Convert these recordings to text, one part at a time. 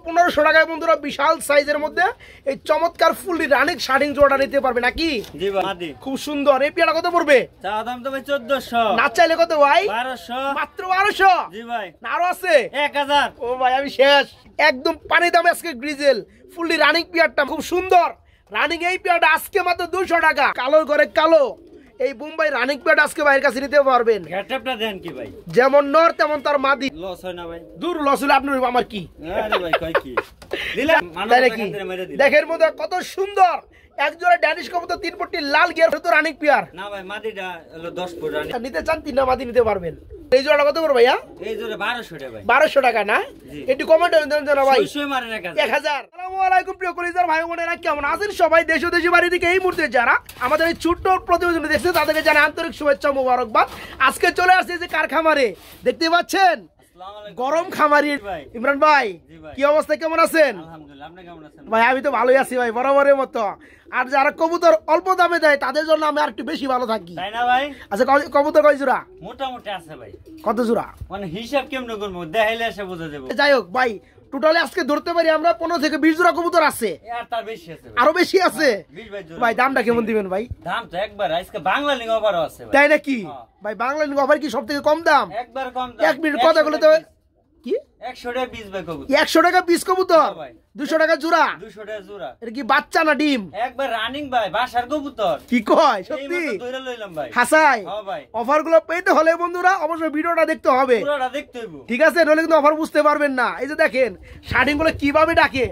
1500 টাকায় বন্ধুরা বিশাল সাইজের মধ্যে এই চমৎকার ফুললি রানিং শার্টিং জোড়াটা নিতে পারবে নাকি? জি ভাই, খুব সুন্দর। এই পেয়ারা কত পড়বে? চা দাম তো ভাই 1400, না চাইলে কত ভাই? 1200, মাত্র 1200। জি ভাই, না আরো আছে 1000। ও ভাই আমি শেষ। একদম পানি দামে আজকে গ্রিজেল ফুললি রানিং পেয়ারটা খুব সুন্দর। রানিং এই পেয়ারটা আজকে মাত্র 200 টাকা। কালোর ঘরে কালো এই বোম্বাই রানিং পেয়ারটা আজকে ভাইয়ের কাছে নিতে পারবেন। ঘাটটা দেন কি ভাই? যেমন নর তেমন তার মাদি। লস হয় না ভাই? দূর লস হলে আপনার আমার কি? আরে ভাই কই কি দিলাম দেখের মধ্যে কত সুন্দর এক জোড়া ড্যানিশ কবুতর 3 পট্টি লাল গিয়ার তো রানিং পেয়ার। না ভাই মাদিটা হলো 10 ফুট রানিং। নিতে চান 3টা মাদি নিতে পারবেন। এই জোড়াটা কত করে ভাইয়া? এই জোড়া 1200 টাকা ভাই। 1200 টাকা না? একটু কমেন্ট দেন জানা ভাই। 600 মারেন 1000। 1000। আসসালামু আলাইকুম প্রিয় কলিজার ভাই বোনেরা, কেমন আছেন সবাই? দেশ ও দেশের বাইরে থেকে এই মুহূর্তে যারা আমাদের এই ছোট্ট প্রতিবেদন দেখছেন তাদেরকে জানাই আন্তরিক শুভেচ্ছা ও মোবারকবাদ। আজকে চলে আসছে যে কারখামারে, দেখতে পাচ্ছেন গরম খামারি ইমরান ভাই। কি অবস্থা, কেমন আছেন? আলহামদুলিল্লাহ, আপনি কেমন আছেন? ভাই আমি তো ভালোই আছি ভাই, বরাবরের মতো। আর যারা কবুতর অল্প দামে দেয় তাদের জন্য আমি আর একটু বেশি ভালো থাকি, তাই না ভাই? আচ্ছা কবুতর কয় জোড়া? মোটামুটি আছে ভাই। কত জোড়া মানে হিসাব কেমনে করব, দেখাইলে এসে বোঝা যাবে। যাই হোক ভাই, টোটালি আজকে ধরতে পারি আমরা 15 থেকে 20 জোড়া কবুতর আছে। আর তার বেশি আছে ভাই, আরো বেশি আছে 20 জোড়া। ভাই দামটা কেমন দিবেন ভাই? দাম তো একবার আজকে বাংলা লিঙ্গ অফারও আছে ভাই। তাই নাকি? ভাই বাংলা লিঙ্গ অফার কি সবথেকে কম দাম? একবার কম দাম। এক মিনিট কথা বলে তো কি 100 টাকা পিস ভাই কবুতর। 100 টাকা পিস কবুতর, 200 টাকা জোড়া। 200 টাকা জোড়া। এটা কি বাচ্চা না ডিম? একবার রানিং ভাই, বাসার কবুতর। কি কয় সত্যি? এই মতো ধরে লইলাম ভাই। হাসাই হ্যাঁ ভাই, অফার গুলো পেতে হলে বন্ধুরা অবশ্যই ভিডিওটা দেখতে হবে, পুরোটা দেখতে হইব। ঠিক আছে? নইলে কিন্তু অফার বুঝতে পারবেন না। এই যে দেখেন শার্টিং গুলো কিভাবে ডাকে,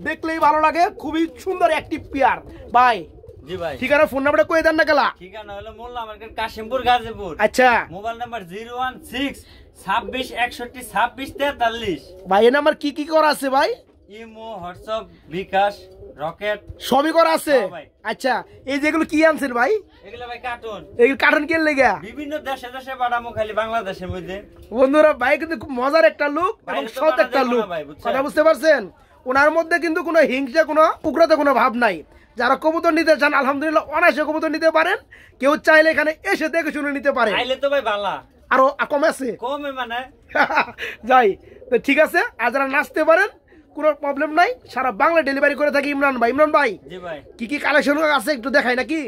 দেখলেই ভালো লাগে। খুবই সুন্দর অ্যাক্টিভ পেয়ার ভাই। জি ভাই, ঠিকানা ফোন নাম্বারটা কয়ে দেন না গেলা। ঠিকানা হলো মোল্লা মার্কেট, কাশিমপুর, গাজীপুর। আচ্ছা মোবাইল নাম্বার 016 26 61 26 43। ভাই এ নাম্বার কি কি করা আছে ভাই? ইমো, হোয়াটসঅ্যাপ, বিকাশ, রকেট সবই করা আছে। হ্যাঁ ভাই। আচ্ছা এই যেগুলো কি আনছেন ভাই? এগুলো ভাই কার্টুন। এই কার্টুন কেন লেগে? বিভিন্ন দেশে দেশে পাঠামো, খালি বাংলাদেশের মধ্যে। বন্ধুরা ভাই কিন্তু খুব মজার একটা লুক এবং সৎ একটা লুক, কথা বুঝতে পারছেন? ওনার মধ্যে কিন্তু কোনো হিংসা, কোনো উগ্রতা, কোনো ভাব নাই। যারা কবুতর নিতে চান আলহামদুলিল্লাহ অনায়াসে কবুতর নিতে পারেন। কেউ চাইলে এখানে এসে দেখে শুনে নিতে পারে। আইলে তো ভাই বালা আরো কমে আছে কমে মানে যাই তো ঠিক আছে। আর যারা নাচতে পারেন কোনো প্রবলেম নাই, সারা বাংলা ডেলিভারি করে থাকি ইমরান ভাই। ইমরান ভাই জি ভাই, কি কি কালেকশন আছে একটু দেখাই নাকি?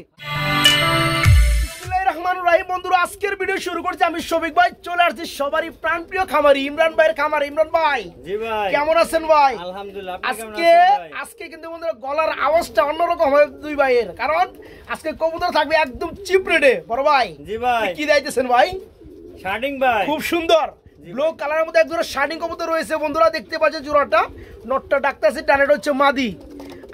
বন্ধুরা আজকের ভিডিও শুরু করছি আমি শফিক ভাই। চলে আসছি সবারই প্রাণপ্রিয় খামারি ইমরান ভাইয়ের খামারে। ইমরান ভাই জি ভাই, কেমন আছেন ভাই? আলহামদুলিল্লাহ, আপনি কেমন আজকে আছেন ভাই? আজকে কিন্তু বন্ধুরা গলার আওয়াজটা অন্যরকম হয় দুই ভাইয়ের, কারণ আজকে কবুতর থাকবে একদম চিপ রেটে। বড় ভাই জি ভাই, কি দিতেছেন ভাই? শার্টিং ভাই, খুব সুন্দর ব্লু কালারের মধ্যে এক জোড়া শার্টিং কবুতর রয়েছে বন্ধুরা, দেখতে পাচ্ছেন জোড়াটা। নটটা ডাকতেছে, ডানেটা হচ্ছে মাদি।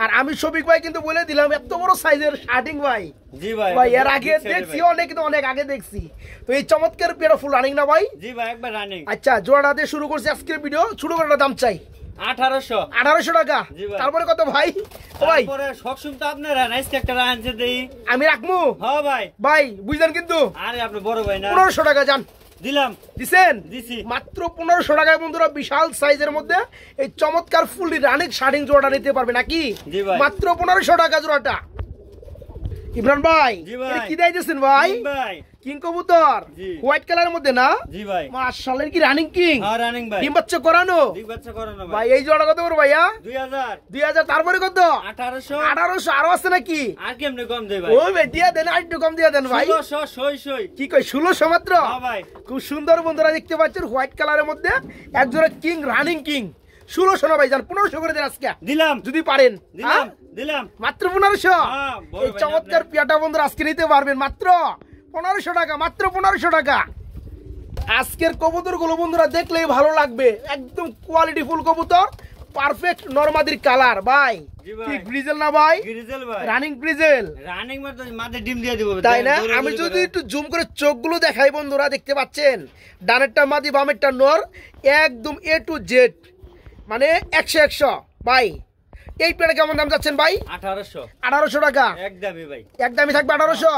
আর আমি শফিক ভাই কিন্তু বলে দিলাম এত বড় সাইজের শার্টিং ভাই। জি ভাই, ভাই এর আগে দেখছি অনেক, কিন্তু অনেক আগে দেখছি। তো এই চমৎকার পেয়ারা ফুল রানিং না ভাই? জি ভাই, একবার রানিং। আচ্ছা জোড়াটা দিয়ে শুরু করছি আজকের ভিডিও। ছোট করে দাম চাই 1800 টাকা। তারপরে কত ভাই? ভাই তারপরে সবসময় তো আপনারা নাইস একটা আনছে দেই, আমি রাখবো। হ্যাঁ ভাই, ভাই বুঝলেন কিন্তু আরে আপনি বড় ভাই না। 1500 টাকা যান দিলাম, দিছেন দিছি মাত্র 1500 টাকায় বন্ধুরা বিশাল সাইজের মধ্যে এই চমৎকার ফুললি রানিং শার্টিং জোড়াটা নিতে পারবে নাকি? জি ভাই, মাত্র 1500 টাকা জোড়াটা। ইমরান ভাই জি ভাই, এটা কি দিতেছেন ভাই? ভাই কিং কবুতর জি, হোয়াইট কালারের মধ্যে না? জি ভাই, মাশাআল্লাহ কি রানিং কিং? হ্যাঁ রানিং ভাই, ডিম বাচ্চা করানো ডিম বাচ্চা করানো ভাই। ভাই। এই জোড়া কত করে ভাইয়া? 2000 তারপরে কত? 1800 আরো আছে নাকি? আর কেমনে কম দেই ভাই? ওই ভাই দিয়া দেন, আরেকটু কম দিয়া দেন ভাই। 1600 কি কই 1600 মাত্র? হ্যাঁ ভাই, খুব সুন্দর বন্ধুরা দেখতে পাচ্ছেন হোয়াইট কালারের মধ্যে এক জোড়া কিং রানিং কিং। 1600 না ভাই, যান 1500 করে দেন আজকে দিলাম, যদি পারেন। দিলাম, দিলাম মাত্র 1500। হ্যাঁ, বড় এই ভাই চমৎকার পিয়াটা বন্ধুরা আজকে নিতে পারবেন মাত্র 1500 টাকা, মাত্র 1500 টাকা। আজকের কবুতর গুলো বন্ধুরা দেখলেই ভালো লাগবে, একদম কোয়ালিটি ফুল কবুতর, পারফেক্ট নরমাদির কালার ভাই। জি ভাই, কি গ্রিজেল না ভাই? গ্রিজেল ভাই, রানিং গ্রিজেল রানিং মানে মাঝে ডিম দিয়ে দিব, তাই না? আমি যদি একটু জুম করে চোখগুলো দেখাই বন্ধুরা, দেখতে পাচ্ছেন ডানেরটা মাদি বামেরটা নর, একদম এ টু জেড, মানে 100 ভাই। এই প্লেটে কেমন দাম যাচ্ছেন ভাই? 1800 টাকা একদমই ভাই, একদমই থাকবে 1800।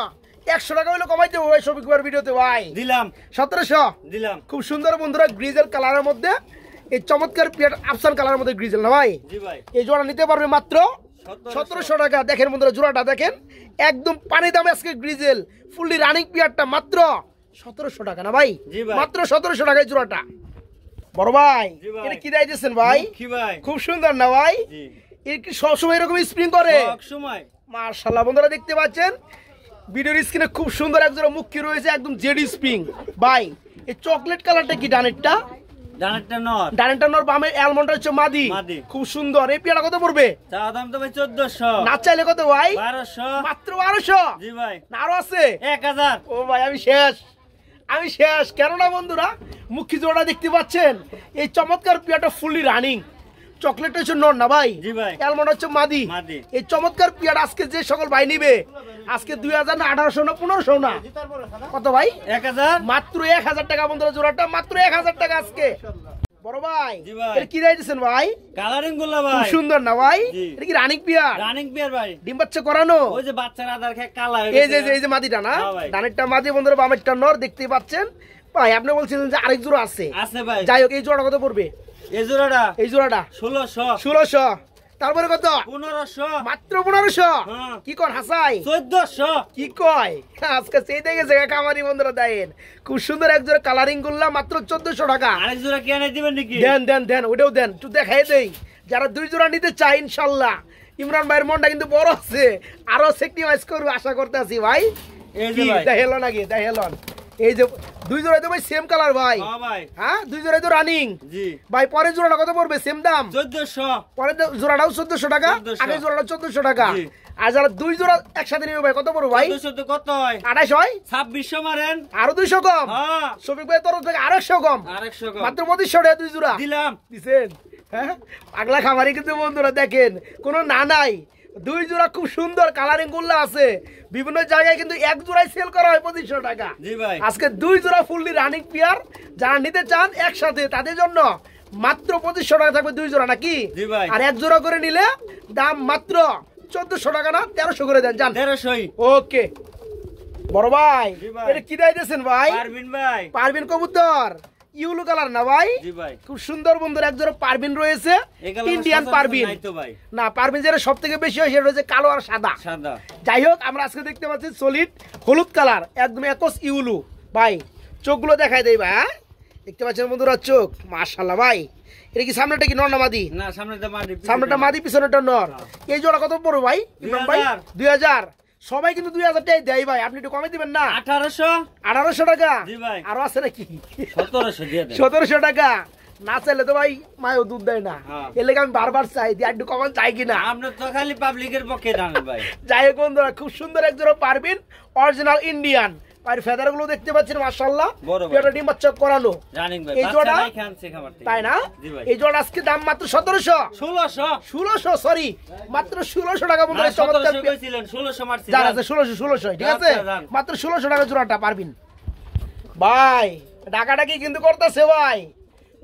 100 টাকা হইলে কমাই দেবো ভাই শফিক ভাইয়ের ভিডিওতে ভাই। দিলাম 1700 দিলাম। খুব সুন্দর বন্ধুরা গ্রিজেল কালারের মধ্যে এই চমৎকার প্লেট আফসান কালারের মধ্যে গ্রিজেল না ভাই? জি ভাই, এই জোড়া নিতে পারবে মাত্র 1700 টাকা। দেখেন বন্ধুরা জোড়াটা দেখেন, একদম পানি দামে আজকে গ্রিজেল ফুললি রানিং পেয়ারটা মাত্র 1700 টাকা না ভাই? জি ভাই, মাত্র 1700 টাকায় জোড়াটা। বড় ভাই জি ভাই। এটা কি দিয়েছেন ভাই? কি ভাই? খুব সুন্দর না ভাই? জি এর কি সবসময় এরকম স্প্রিং করে? সব সময়। মাশাআল্লাহ বন্ধুরা দেখতে পাচ্ছেন ভিডিওর স্ক্রিনে খুব সুন্দর একজোড়া মুখী রয়েছে একদম জেডি স্প্রিং। ভাই এই চকলেট কালারটা কি ডানেরটা? ডানেরটা নর। ডানেরটা নর, বামে অ্যালমন্ডটা হচ্ছে মাদি। মাদি। খুব সুন্দর। এই পেয়ারা কত পড়বে? চা দাম তো ভাই 1400। না চাইলে কত ভাই? 1200। মাত্র 1200? জি ভাই। না আরো আছে? 1000। ও ভাই আমি শেষ, আমি শেষ। কেননা বন্ধুরা মুখী জোড়া দেখতে পাচ্ছেন এই চমৎকার পেয়ারটা ফুললি রানিং। চকলেট হচ্ছে নর না ভাই? জি ভাই। অ্যালমন্ড হচ্ছে মাদি। মাদি। এই চমৎকার পেয়ার আজকে যে সকল ভাই নিবে আজকে 2000 না 1800 না 1500 না কত ভাই? 1000। মাত্র 1000 টাকা বন্ধুরা জোড়াটা, মাত্র 1000 টাকা আজকে। বড় ভাই জি ভাই। এটা কি দিয়েছেন ভাই? কালারিং গুলো খুব ভাই সুন্দর না ভাই? জি। এটা কি রানিং পেয়ার? রানিং বিয়ার ভাই। ডিম বাচ্চা করানো? ওই যে বাচ্চার আদার খেয়ে কালা হয়ে এই যে গেছে। এই যে মাদিটা না? হ্যাঁ ভাই। ডানেরটা মাদি বন্ধুরা, বামেরটা নর। দেখতে পাচ্ছেন ভাই আপনি বলছিলেন যে আরেক জোড়া আছে। আছে ভাই। যাই হোক এই জোড়া কত পড়বে? এই জোড়াটা এই জোড়াটা 1600। 1600। তারপরে কত? 1500। মাত্র 1500? হ্যাঁ। কি কোন হাসাই? 1400। কি কয়? আজকে সেই দেখে জায়গা কামারি বন্ধুরা দেন খুব সুন্দর এক জোড়া কালারিং গুলা মাত্র 1400 টাকা। আরেক জোড়া কি এনে দিবেন নাকি? দেন দেন দেন ওটাও দেন, একটু দেখাই দেই। যারা দুই জোড়া নিতে চাই ইনশাল্লাহ ইমরান ভাইয়ের মনটা কিন্তু বড় আছে, আরো সেক্টিভাইজ করবে আশা করতে আছি ভাই। এই যে ভাই। দেখেলো নাকি? দেখেলন এই যে দুই জোড়াই তো ভাই সেম কালার ভাই। হ্যাঁ ভাই। হ্যাঁ দুই জোড়াই তো রানিং জি। ভাই। পরের জোড়াটা কত পড়বে? সেম দাম? 1400। পরের জোড়াটাও 1400 টাকা, 1400 আগের জোড়াটা 1400 টাকা। জি। আর যারা দুই জোড়া একসাথে নিবে ভাই কত পড়বে ভাই? 1400 তো কত হয়? 2800 হয়? 2600 মারেন। আরো 200 কম? হ্যাঁ। শফিক ভাই তরফ থেকে আরো 100 কম, আরেকশো কম। মাত্র 2500 টাকা দুই জোড়া দিলাম। দিছেন। হ্যাঁ পাগলা খামারি কিন্তু বন্ধুরা দেখেন কোনো না নাই, দুই জোড়া খুব সুন্দর কালারিং গুলো আছে। বিভিন্ন জায়গায় কিন্তু এক জোড়ায় সেল করা হয় 2500 টাকা। জি ভাই। আজকে দুই জোড়া ফুললি রানিং পেয়ার যারা নিতে চান একসাথে তাদের জন্য মাত্র 2500 টাকা থাকবে দুই জোড়া নাকি? জি ভাই। আর এক জোড়া করে নিলে দাম মাত্র 1400 টাকা না 1300 করে দেন জান। 1300। ওকে বড় ভাই জি ভাই। এটা কি দিয়েছেন ভাই? পারবিন ভাই। পারবিন কবুতর ইউলো কালার না ভাই? জি ভাই। খুব সুন্দর বন্ধুর এক জোড়া পারবিন রয়েছে, এই কালার ইন্ডিয়ান পারবিন। নাই তো ভাই। না পারবিন যেটা সব থেকে বেশি হয় সেটা হচ্ছে কালো আর সাদা। সাদা। যাই হোক আমরা আজকে দেখতে পাচ্ছি সলিড হলুদ কালার একদম একস ইউলু। ভাই চোখগুলো দেখাই দেই ভাই। হ্যাঁ দেখতে পাচ্ছেন বন্ধুরা চোখ মাশাআল্লাহ ভাই। এটা কি সামনেটা কি নর না মাদি? না সামনেটা মাটি। সামনেটা মাদি পিছনেটা নর। এই জোড়া কত পড়বে ভাই? ইমরান ভাই 2000। সবাই কিন্তু 2000 টাকাই দেয় ভাই, আপনি একটু কমে দিবেন না? 1800। 1800 টাকা? জি ভাই। আরো আছে নাকি? 1700 দিয়ে দেন। 1700 টাকা না চাইলে তো ভাই মায়ও দুধ দেয় না। হ্যাঁ। এর লেগে আমি বারবার চাই দিয়ে একটু কমান চাই কিনা। আপনি তো খালি পাবলিকের পক্ষে জানেন ভাই। যাই হোক বন্ধুরা খুব সুন্দর এক জোড়া পারবিন অরিজিনাল ইন্ডিয়ান। আর ফেদার গুলো দেখতে পাচ্ছেন মাশাআল্লাহ, বড় বড়। এটা ডিম বাচ্চা করানো। জানেন ভাই। এই জোড়া বাচ্চা নাই খানছে খাবার থেকে। তাই না? জি ভাই। এই জোড়া আজকে দাম মাত্র 1700। 1600। 1600 সরি মাত্র 1600 টাকা বন্ধুরা। না, চমৎকার 1700 কইছিলেন, 1600 মারছি। যার আছে 1600 ঠিক আছে? আচ্ছা, যান। মাত্র 1600 টাকা জোড়াটা পারবিন ভাই। ডাকাডাকি কিন্তু করতেছে ভাই।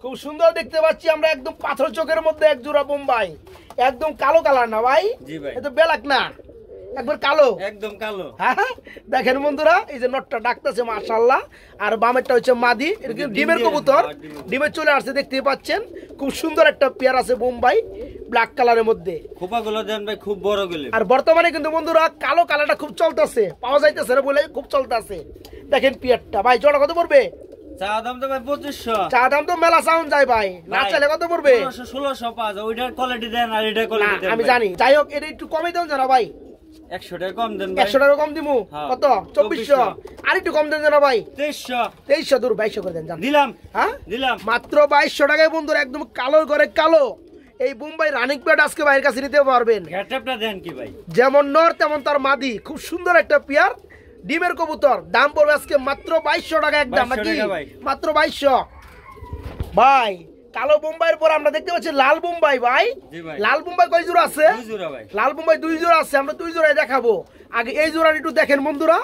খুব সুন্দর দেখতে পাচ্ছি আমরা একদম পাথর চোখের মধ্যে এক জোড়া বোম্বাই, একদম কালো কালার না ভাই? জি ভাই। এটা ব্ল্যাক না একবার কালো। একদম কালো। হ্যাঁ দেখেন বন্ধুরা এই যে নটটা ডাকতেছে মাশাআল্লাহ। আর বামেরটা হচ্ছে মাদি, এটা কিন্তু ডিমের কবুতর, ডিমে চলে আসছে দেখতেই পাচ্ছেন। খুব সুন্দর একটা পেয়ার আছে বোম্বাই ব্ল্যাক কালারের মধ্যে। খোপাগুলো দেন ভাই খুব বড় গেলে। আর বর্তমানে কিন্তু বন্ধুরা কালো কালারটা খুব চলতেছে, পাওয়া যাইতেছে না বলে খুব চলতেছে। দেখেন পেয়ারটা ভাই জোড়া কত পড়বে? চা দাম তো ভাই 2500। চা দাম তো মেলা সাউন্ড যায় ভাই, না চাইলে কত পড়বে? 1600 পাঁচ। ওইটার কোয়ালিটি দেন আর এটার না কোয়ালিটি দেন। আমি জানি। যাই হোক এটা একটু কমে দেন জানা ভাই। 100 টাকা কম দেন ভাই। 100 টাকা কম দিমু। হ্যাঁ। কত? 2400। আর একটু কম দেন জানা ভাই। 2300। 2300 দূর 2200 করে দেন জান। দিলাম। হ্যাঁ দিলাম। মাত্র 2200 টাকায় বন্ধুরা একদম কালো করে কালো এই বোম্বাই রানিং পেয়ার আজকে ভাইয়ের কাছে নিতে পারবেন। ঘাটাপটা দেন কি ভাই? যেমন নর তেমন তার মাদি। খুব সুন্দর একটা পেয়ার ডিমের কবুতর। দাম পড়বে আজকে মাত্র 2200 টাকা একদম 2200 নাকি? টাকা ভাই। মাত্র 2200 ভাই। কালো বোম্বাইয়ের পর আমরা দেখতে পাচ্ছি লাল বোম্বাই ভাই। জি ভাই। লাল বোম্বাই কয় জোড়া আছে? দুই জোড়া ভাই। লাল বোম্বাই 2 জোড়া আছে, আমরা 2 জোড়াই দেখাবো। আগে এই জোড়া একটু দেখেন বন্ধুরা,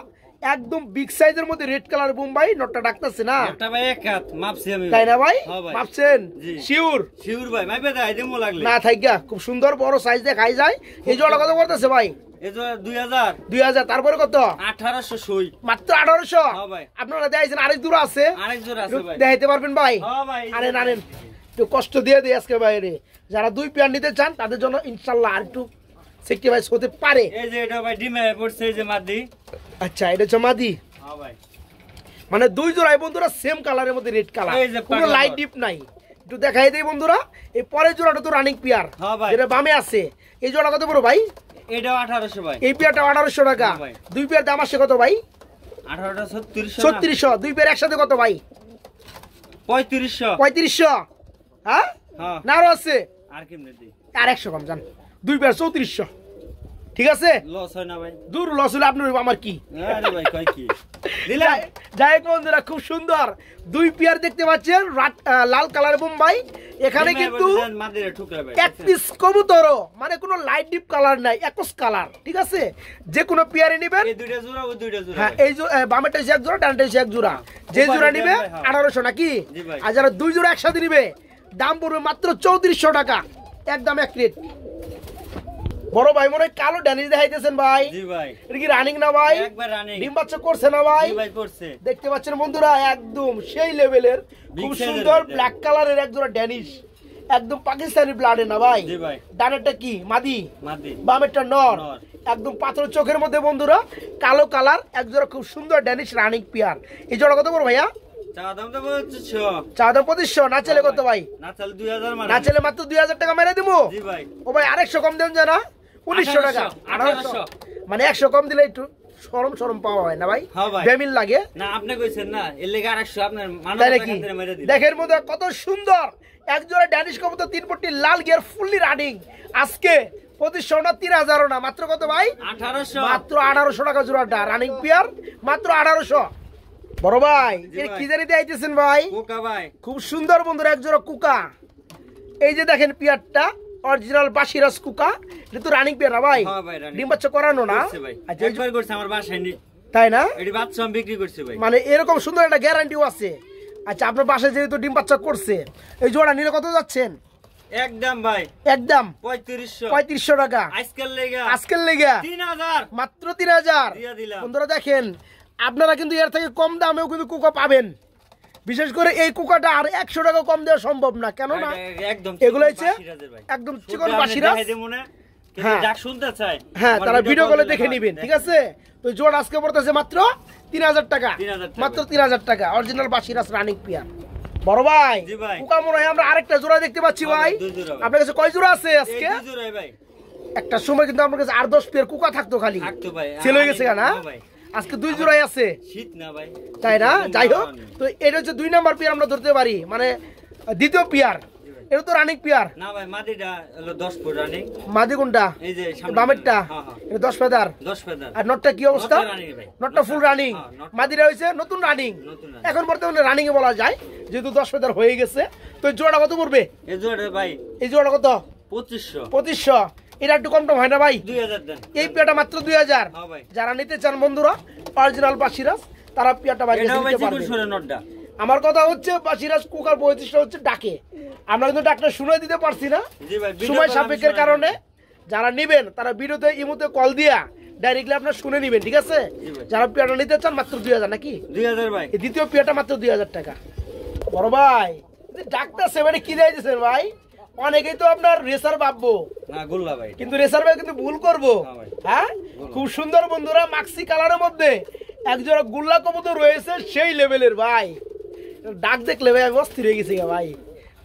একদম বিগ সাইজের মধ্যে রেড কালার বোম্বাই। নটটা ডাকতেছে না একটা ভাই এক হাত মাপছি আমি। তাই না ভাই? হ্যাঁ ভাই। মাপছেন জি। শিওর? শিউর ভাই মাইপে দেয় দেমো লাগলে। না থাইগা খুব সুন্দর বড় সাইজ দিয়ে খাই যায়। এই জোড়া কত করতেছে ভাই? এই জোড়া 2000। 2000। তারপরে কত? 1800 সই। মাত্র 1800। হ্যাঁ ভাই। আপনারা দেখাইছেন আরেক দূর আছে, আরেক জোড়া আছে ভাই। দেখাইতে পারবেন ভাই? হ্যাঁ ভাই। আরে নানেন একটু কষ্ট দিয়ে দিই আজকে বাইরে। যারা দুই পেয়ার নিতে চান তাদের জন্য ইনশাল্লাহ আর একটু সেক্রিফাইস হতে পারে। এই যে এটা ভাই ডিমে পড়ছে এই যে মাদি। আচ্ছা এটা হচ্ছে মাদি। হ্যাঁ ভাই। মানে দুই জোড়াই বন্ধুরা সেম কালারের মধ্যে রেড কালার, এই যে কোনো পাগলা লাইট নর। ডিপ নাই। একটু দেখাই দেই বন্ধুরা, এই পরের জোড়াটা তো রানিং পেয়ার, হ্যাঁ ভাই। যেটা বামে আছে। এই জোড়া কত বড় ভাই? এটাও 1800 ভাই। এই পেয়ারটা 1800 টাকা। হ্যাঁ ভাই। দুই পেয়ার দাম আসছে কত ভাই? 18টা 3600 না? 3600। দুই পেয়ার একসাথে কত ভাই? 3500। 3500। হ্যাঁ হ্যাঁ, না আরো আছে? আর কেমনে দিই? আর 100 কম জান। দুই পেয়ার 3400। ঠিক আছে, লস হয় না ভাই? দূর লস হলে আপনার আমার কি? আরে ভাই কয় কি দিলাম? যাই হোক বন্ধুরা, খুব সুন্দর দুই পেয়ার দেখতে পাচ্ছেন, লাল কালার বোম্বাই। এখানে কিন্তু মাদিরা ঠুকরা ভাই। এক পিস কবুতর, মানে কোনো লাইট ডিপ কালার নাই, একস কালার। ঠিক আছে, যে কোনো পেয়ারে নেবেন। এই দুইটা জোড়া ও দুইটা জোড়া। হ্যাঁ, এই বামেরটা এক জোড়া, ডানটা এক জোড়া। যে জোড়া নিবে 1800 নাকি? জি ভাই। আর যারা দুই জোড়া একসাথে নিবে দাম পড়বে মাত্র 3400 টাকা, একদম এক রেট। বড় ভাই মনে হয় কালো ড্যানিশ দেখাইতেছেন ভাই? জি ভাই। এটা কি রানিং না ভাই? একবার রানিং। ডিম বাচ্চা করছে না ভাই? জি ভাই করছে। দেখতে পাচ্ছেন বন্ধুরা, একদম সেই লেভেলের খুব Big size সুন্দর এর ব্ল্যাক কালারের এক জোড়া ড্যানিশ, একদম পাকিস্তানি ব্লাডে না ভাই? জি ভাই। ডানেরটা কি মাদি, মাদি। বামেরটা নর। নর। একদম পাথর চোখের মধ্যে বন্ধুরা, কালো কালার এক জোড়া খুব সুন্দর ড্যানিশ রানিং পেয়ার। এই জোড়া কত বড় ভাইয়া? চা দাম তো 2500। চা দাম 2500। না চলে কত ভাই? না চাল 2000 মানে। না চলে মাত্র 2000 টাকা মেরে দিব। জি ভাই। ও ভাই আরেকশো কম দেন জানা, 1900 টাকা। 1800 মানে 100 কম দিলে একটু শরম শরম পাওয়া হয় না ভাই? হ্যাঁ ভাই। বেমিল লাগে না আপনি কইছেন না, এর লেগে 800 আপনার মানব তাই টাকা নাকি? দিয়ে মেরে দিন। দেখের মধ্যে কত সুন্দর এক জোড়া ড্যানিশ কবুতর, 3 পট্টি লাল গিয়ার ফুললি রানিং। আজকে 2500 না 3000 না, মাত্র কত ভাই? 1800। মাত্র 1800 টাকা জোড়াটা রানিং পেয়ার, মাত্র 1800। বড় ভাই জি এর ভাই। কি জানি দিয়েছেন ভাই? কোকা ভাই। খুব সুন্দর বন্ধুরা, এক জোড়া কুকা। এই যে দেখেন পেয়ারটা, অরিজিনাল বাসিরাজ কুকা। এটা তো রানিং পেয়ার না ভাই? হ্যাঁ ভাই, running। ডিম বাচ্চা করানো না? করছে ভাই। আচ্ছা, এই যে- একবার করছে আমার বাসায় তাই না? এটি বাচ্চা আমি বিক্রি করছি ভাই। মানে এরকম সুন্দর একটা গ্যারান্টিও আছে। আচ্ছা, আপনার বাসায় যেহেতু ডিম বাচ্চা করছে, এই জোড়া নিলে কত যাচ্ছেন? একদম ভাই একদম 3500। 3500 টাকা আজকাল লেগে আজকের লেগে 3000 মাত্র 3000। দিয়া দিলাম। বন্ধুরা দেখেন, আপনারা কিন্তু এর থেকে কম দামেও কিন্তু কুকা পাবেন। বিশেষ করে এই কুকাটা আর 100 টাকা কম দেওয়া সম্ভব না, কেন না? একদম এগুলো হচ্ছে বাসিরাজের ভাই। একদম শুধু চিকন আপনি বাসিরাজ। দেখাই দেব না, কিন্তু হ্যাঁ। ডাক শুনতে চাই। হ্যাঁ, আমার তারা ভিডিও কলে দিলে দেখে হয়, নিবেন। ঠিক দেখেন। আছে, তো জোড়া আজকে পড়তেছে মাত্র 3000 টাকা। 3000 টাকা। মাত্র 3000 টাকা অরিজিনাল বাসিরাজ রানিং পিয়ার। বড় ভাই জি ভাই। কুকা মনে হয় আমরা আরেকটা জোড়া দেখতে পাচ্ছি হ্যাঁ ভাই। ভাই, দুই জোড়া ভাই। আপনার কাছে কয় জোড়া আছে এই আজকে? দুই জোড়াই ভাই। একটা সময় কিন্তু আমার কাছে 8-10 পেয়ার কুকা থাকতো খালি, থাকতো ভাই। সেল হয়ে গেছে না? হ্যাঁ ভাই। আজকে দুই জোড়াই আছে, শীত না ভাই। তাই না? শীতের যাই জন্য হোক, নেই। তো এটা হচ্ছে 2 নাম্বার পেয়ার আমরা ধরতে পারি, মানে দ্বিতীয় পেয়ার। এটা তো রানিং পেয়ার। না ভাই, মাদিটা হলো 10 ফুট রানিং। মাদি কোনটা? এই যে সামনে বামেরটা? হ্যাঁ, হ্যাঁ। এটা 10 ফেদার। 10 ফেদার। আর নটটা কি অবস্থা? নটটা running ভাই। নটটা ফুল রানিং। হ্যাঁ, নটটা- মাদিরা হইছে নতুন রানিং। নতুন running। এখন বর্তমানে রানিং এ বলা যায়, যেহেতু 10 ফেদার হয়ে গেছে। তো এই জোড়া কত পড়বে? এই জোড়া ভাই এই জোড়া কত? 2500। 2500। এটা একটু কম টম হয় না ভাই? 2000 দেন। এই পেয়ারটা মাত্র 2000। হ্যাঁ ভাই। যারা নিতে চান বন্ধুরা অরিজিনাল বাসিরাজ, তারা পেয়ারটা বাইরে এটাও ভাই নিতে চিকুন পারবে। সরে নটটা। আমার কথা হচ্ছে বাসিরাজ কুকার 35টা হচ্ছে ডাকে, আমরা কিন্তু ডাকটা শুনে দিতে পারছি না জি ভাই, ভিডিও সময় কলে আমি সাপেক্ষের শুনে কারণে। দিই। যারা নিবেন তারা ভিডিওতে ইমোতে কল দিয়া ডাইরেক্টলি আপনারা শুনে নিবেন, ঠিক আছে? জি ভাই। যারা পেয়ারটা নিতে চান মাত্র 2000 নাকি? 2000 ভাই। এই দ্বিতীয় পেয়ারটা মাত্র 2000 টাকা। বড় ভাই ডাক্তার সেবারে কি দিয়েছেন ভাই? অনেকেই তো আপনার রেসার ভাববো, না গুল্লা ভাই। কিন্তু রেসার ভাই কিন্তু ভুল করবো। হ্যাঁ ভাই। হ্যাঁ, খুব সুন্দর বন্ধুরা, মাক্সি কালারের মধ্যে একজোড়া গুল্লা কবুতর রয়েছে সেই লেভেলের ভাই। ডাক দেখলে ভাই আমি অস্থির হয়ে গেছি গা ভাই,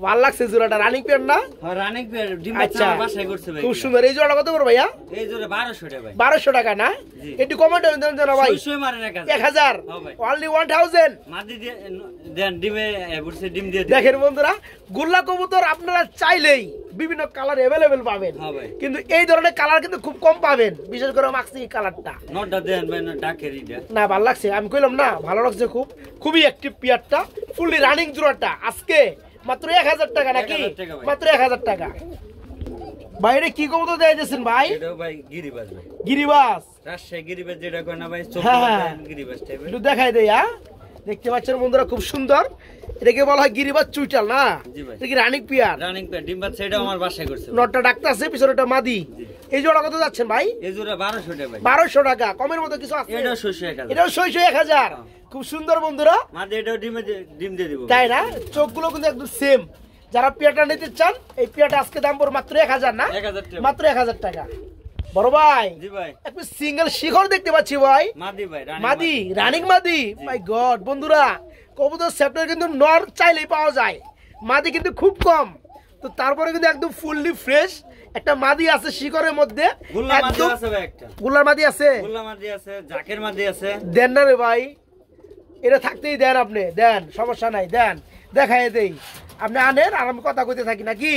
ভাল লাগছে জোড়াটা। রানিং পেয়ার না? হ্যাঁ রানিং পেয়ার ডিম বাচ্চা আচ্ছা, আমার বাসায় করছে ভাই। খুব সুন্দর। এই জোড়া কত করে ভাইয়া? এই জোড়া 1200 টাকা ভাই। 1200 টাকা না? জি। একটু কমেন্ট দেন জানা ভাই। 600 মারেন 1000। 1000 হ্যাঁ ভাই। অনলি 1000। মাদি দিয়ে দেন, ডিমে বুঝছে ডিম দিয়ে দেন। দেখেন বন্ধুরা, গুল্লা কবুতর আপনারা চাইলেই বিভিন্ন কালার अवेलेबल পাবেন, হ্যাঁ ভাই। কিন্তু এই ধরনের কালার কিন্তু খুব কম পাবেন, বিশেষ করে মাক্সি কালারটা। নটটা দেন ভাই, না ডাকের ইটা। না ভালো লাগছে, আমি কইলাম না ভালো লাগছে, খুবই অ্যাক্টিভ পিয়ারটা, ফুললি রানিং জোড়াটা আজকে মাত্র 1000 টাকা নাকি? 1000 টাকা ভাই। মাত্র 1000 টাকা। বাইরে কি কবুতর দিয়েছেন ভাই? এটাও ভাই গিরিবাজ ভাই। গিরিবাস। রাজশাহী গিরিবাজ যেটা কয় না ভাই, হ্যাঁ। গিরিবাজ টাইপের। একটু দেখাই দেই। হ্যাঁ, দেখতে পাচ্ছেন বন্ধুরা খুব সুন্দর, এটাকে বলা হয় গিরিবাস চুইটাল না? জি ভাই। এটা কি রানিং পিয়ার? রানিং পেয়ার ডিম বাচ্চা, এটাও আমার বাসায় করছে ভাই। নটটা ডাক্তার আছে, পিছনেটা মাদি। জি। এই জোড়া কত যাচ্ছেন ভাই? এই জোড়া 1200 টাকা ভাই। 1200 টাকা। কমের মতো কিছু আছে? এটাও 600 এটাও 1000। খুব সুন্দর বন্ধুরা, মাদি এটাও ডিম দিয়ে দিব। তাই না? চোখগুলো কিন্তু একদম সেম। যারা পিয়াটা নিতে চান, এই পিয়াটা আজকে দাম পড়বে মাত্র 1000 না? 1000 টাকা। মাত্র 1000 টাকা। বড় ভাই জি ভাই। একটু সিঙ্গেল শিখর দেখতে পাচ্ছি ভাই। মাদি ভাই, মাদি, রানিং মাদি। মাই গড বন্ধুরা, কবুতর সেপ্টার কিন্তু নর চাইলেই পাওয়া যায়, মাদি কিন্তু খুব কম, তো তারপরে কিন্তু একদম ফুললি ফ্রেশ একটা মাদি আছে শিকড়ের মধ্যে। গুল্লা মাদি আছে ভাই, একটা গুল্লার মাদি আছে, গুল্লা মাদি আছে, জাকের মাদি আছে। দেন না রে ভাই, এটা থাকতেই দেন, আপনি দেন, সমস্যা নাই, দেন, দেখাই দেই, আপনি আনেন আর আমি কথা কইতে থাকি নাকি।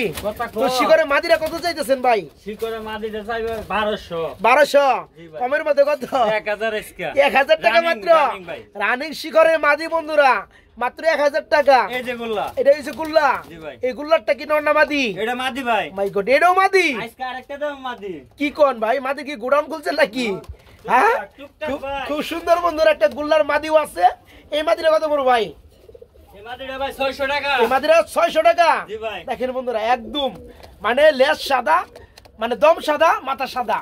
তো শিকড়ের মাদিরা কত চাইতেছেন ভাই? শিকড়ের মাদিটা চাইবে 1200। 1200 জি ভাই। কমের মধ্যে কত? 1000 এসকা। 1000 টাকা মাত্র। রানিং ভাই। রানিং শিকড়ের মাদি বন্ধুরা মাত্র 1000 টাকা। এই যে গুল্লা, এটা হইছে গুল্লা। জি ভাই। এই গুল্লারটা কি নর না মাদি? এটা মাদি ভাই। মাই গড, এটাও মাদি? আজকে আরেকটা দাম মাদি। কি কোন ভাই, মাদি কি গোডাউন খুলছেন নাকি? হ্যাঁ, টুকটাক খুব- ভাই। খুব সুন্দর বন্ধুরা একটা গুল্লার মাদিও আছে। এই মাদিটা কত বড় ভাই? এই মাদিটা ভাই 600 টাকা। এই মাদিরা 600 টাকা। জি ভাই। দেখেন বন্ধুরা একদম মানে লেজ সাদা, মানে দম সাদা, মাথা সাদা।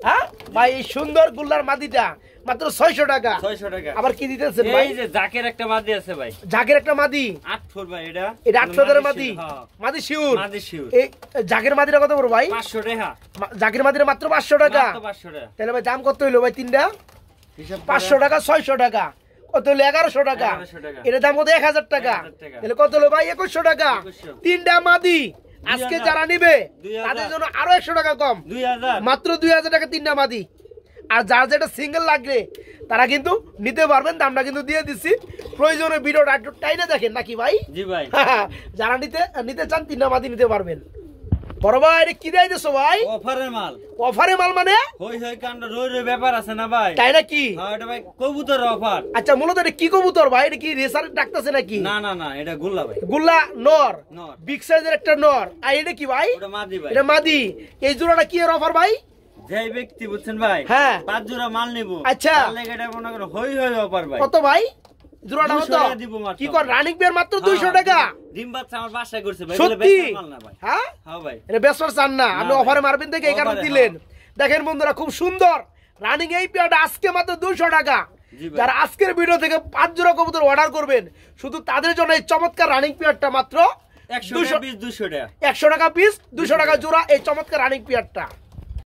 হ্যাঁ ভাই, এই সুন্দর গুল্লার মাদিটা মাত্র 600 টাকা। 600 টাকা। আবার কি দিতেছেন ভাই? এই যে জাকের একটা মাদি আছে ভাই। জাগের একটা মাদি, 8 ফুট ভাই এটা। এটা 800 মাদি, হ্যাঁ। মাদি শিউর। মাদি শিউর। এই জাগের মাদিরা কত বড় ভাই? 500 টাকা। জাগের মাদিরা মাত্র 500 টাকা। মাত্র 500 টাকা। তাহলে ভাই দাম কত হইলো ভাই? তিনটা হিসাব করে 500 টাকা, 600 টাকা, কত হলো? 1100 টাকা। 1100 টাকা। এটার দাম কত? 1000 টাকা। 1000 টাকা। তাহলে কত হলো ভাই? 2100 টাকা। 2100 তিনটা মাদি আজকে 2000 যারা নিবে 2000 তাদের জন্য আরো 100 টাকা কম, 2000। মাত্র 2000 টাকা তিনটা মাদি। আর যার যেটা সিঙ্গেল লাগবে তারা কিন্তু নিতে পারবেন, দামটা কিন্তু দিয়ে দিচ্ছি। প্রয়োজনে ভিডিওটা একটু টাইনে দেখেন নাকি ভাই? জি ভাই। যারা নিতে চান তিনটা মাদি নিতে পারবেন। বড় ভাই এটা কি দিয়েছো ভাই? অফারের মাল। অফারে মাল মানে? হই হই কাণ্ড রই রই ব্যাপার আছে না ভাই। তাই নাকি? হ্যাঁ এটা ভাই কবুতর অফার। আচ্ছা, মূলত এটা কি কবুতর ভাই? এটা কি রেসার ডাকতেছে নাকি? না না না, এটা গুল্লা ভাই। গুল্লা নর, নর। বিগ সাইজের একটা নর। আর এটা কি ভাই? ওটা মাদি ভাই। এটা মাদি। এই জোড়াটা কি এর অফার ভাই? যে ব্যক্তি বুঝছেন ভাই, হ্যাঁ। 5 জোড়া মাল নিব, আচ্ছা। তাহলে এটা মনে করো হই হই অফার ভাই। কত ভাই জোড়াটা? 200 কত টাকা দিব মাত্র। কি কর রানিং পেয়ার মাত্র 200 টাকা? ডিম বাচ্চা আমার বাসায় করছে ভাই, এগুলো সত্যি? বেচার মাল না ভাই। হ্যাঁ, হ্যাঁ ভাই। এটা বেসর চান না, আপনি না ভাই। অফারে মারবেন দেখে এই কারণে অফারে, দিলেন। দেখেন বন্ধুরা খুব সুন্দর রানিং এই পেয়ারটা আজকে মাত্র 200 টাকা। জি ভাই। যারা আজকের ভিডিও থেকে 5 জোড়া কবুতর অর্ডার করবেন শুধু তাদের জন্য এই চমৎকার রানিং পেয়ারটা মাত্র 100 টাকা পিস, 200 টাকা। 100 টাকা পিস, 200 টাকা জোড়া এই চমৎকার রানিং পেয়ারটা।